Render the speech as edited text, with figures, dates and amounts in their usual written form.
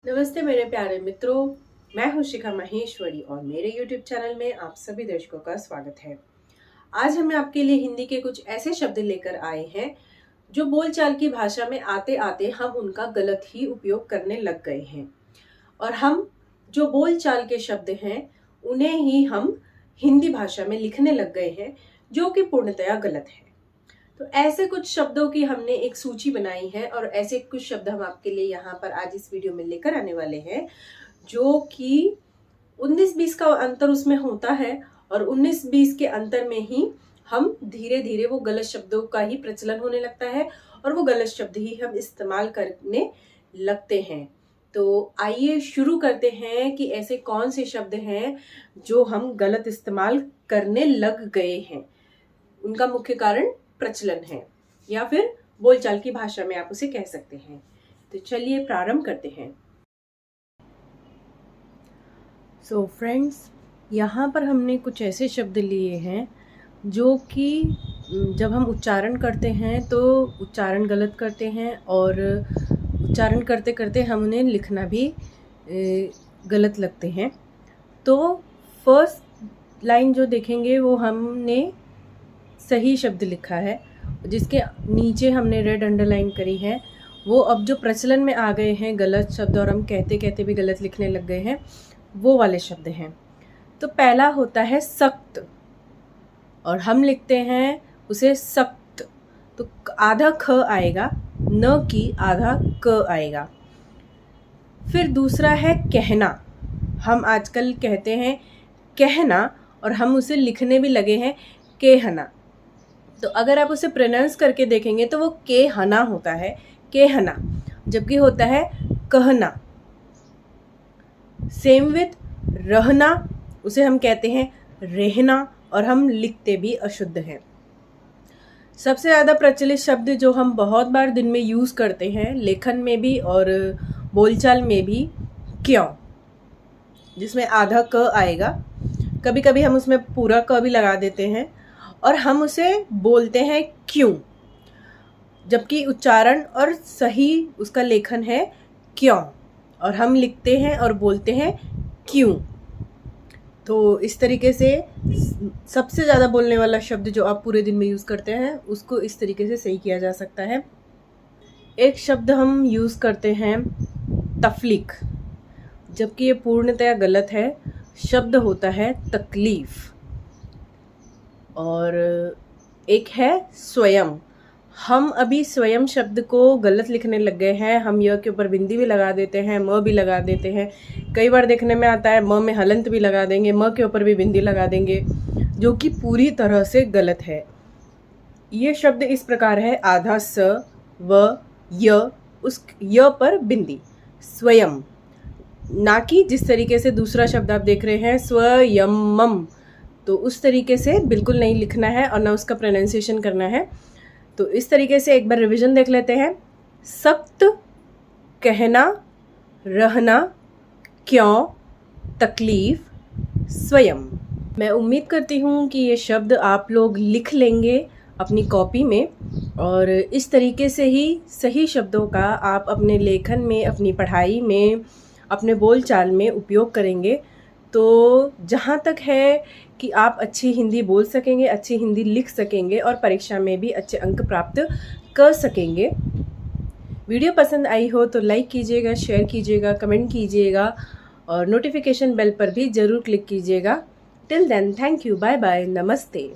नमस्ते मेरे प्यारे मित्रों, मैं हूं शिखा माहेश्वरी और मेरे YouTube चैनल में आप सभी दर्शकों का स्वागत है। आज हम आपके लिए हिंदी के कुछ ऐसे शब्द लेकर आए हैं जो बोलचाल की भाषा में आते आते हम उनका गलत ही उपयोग करने लग गए हैं और हम जो बोलचाल के शब्द हैं उन्हें ही हम हिंदी भाषा में लिखने लग गए हैं, जो कि पूर्णतया गलत है। तो ऐसे कुछ शब्दों की हमने एक सूची बनाई है और ऐसे कुछ शब्द हम आपके लिए यहाँ पर आज इस वीडियो में लेकर आने वाले हैं, जो कि 19-20 का अंतर उसमें होता है और 19-20 के अंतर में ही हम धीरे धीरे वो गलत शब्दों का ही प्रचलन होने लगता है और वो गलत शब्द ही हम इस्तेमाल करने लगते हैं। तो आइए शुरू करते हैं कि ऐसे कौन से शब्द हैं जो हम गलत इस्तेमाल करने लग गए हैं। उनका मुख्य कारण प्रचलन है या फिर बोलचाल की भाषा में आप उसे कह सकते हैं। तो चलिए प्रारंभ करते हैं। सो फ्रेंड्स, यहाँ पर हमने कुछ ऐसे शब्द लिए हैं जो कि जब हम उच्चारण करते हैं तो उच्चारण गलत करते हैं और उच्चारण करते करते हम उन्हें लिखना भी गलत लगते हैं। तो फर्स्ट लाइन जो देखेंगे वो हमने सही शब्द लिखा है, जिसके नीचे हमने रेड अंडरलाइन करी है। वो अब जो प्रचलन में आ गए हैं गलत शब्द और हम कहते कहते भी गलत लिखने लग गए हैं, वो वाले शब्द हैं। तो पहला होता है सख्त और हम लिखते हैं उसे सख्त, तो आधा ख आएगा, न कि आधा क आएगा। फिर दूसरा है कहना। हम आजकल कहते हैं कहना और हम उसे लिखने भी लगे हैं कहना। तो अगर आप उसे प्रोनाउंस करके देखेंगे तो वो कहना होता है, कहना, जबकि होता है कहना। सेम विथ रहना, उसे हम कहते हैं रहना और हम लिखते भी अशुद्ध हैं। सबसे ज़्यादा प्रचलित शब्द जो हम बहुत बार दिन में यूज़ करते हैं, लेखन में भी और बोलचाल में भी, क्यों, जिसमें आधा क आएगा। कभी कभी हम उसमें पूरा क भी लगा देते हैं और हम उसे बोलते हैं क्यों, जबकि उच्चारण और सही उसका लेखन है क्यों और हम लिखते हैं और बोलते हैं क्यों। तो इस तरीके से सबसे ज़्यादा बोलने वाला शब्द जो आप पूरे दिन में यूज़ करते हैं उसको इस तरीके से सही किया जा सकता है। एक शब्द हम यूज़ करते हैं तफलीक, जबकि ये पूर्णतया गलत है। शब्द होता है तकलीफ। और एक है स्वयं। हम अभी स्वयं शब्द को गलत लिखने लग गए हैं। हम य के ऊपर बिंदी भी लगा देते हैं, म भी लगा देते हैं। कई बार देखने में आता है म में हलंत भी लगा देंगे, म के ऊपर भी बिंदी लगा देंगे, जो कि पूरी तरह से गलत है। ये शब्द इस प्रकार है आधा स व य, उस य पर बिंदी, स्वयं, ना कि जिस तरीके से दूसरा शब्द आप देख रहे हैं स्वयंम, तो उस तरीके से बिल्कुल नहीं लिखना है और ना उसका प्रोनाउंसिएशन करना है। तो इस तरीके से एक बार रिवीजन देख लेते हैं। सख्त, कहना, रहना, क्यों, तकलीफ, स्वयं। मैं उम्मीद करती हूँ कि ये शब्द आप लोग लिख लेंगे अपनी कॉपी में और इस तरीके से ही सही शब्दों का आप अपने लेखन में, अपनी पढ़ाई में, अपने बोलचाल में उपयोग करेंगे। तो जहाँ तक है कि आप अच्छी हिंदी बोल सकेंगे, अच्छी हिंदी लिख सकेंगे और परीक्षा में भी अच्छे अंक प्राप्त कर सकेंगे। वीडियो पसंद आई हो तो लाइक कीजिएगा, शेयर कीजिएगा, कमेंट कीजिएगा और नोटिफिकेशन बेल पर भी ज़रूर क्लिक कीजिएगा। Till then, thank you, bye bye, नमस्ते।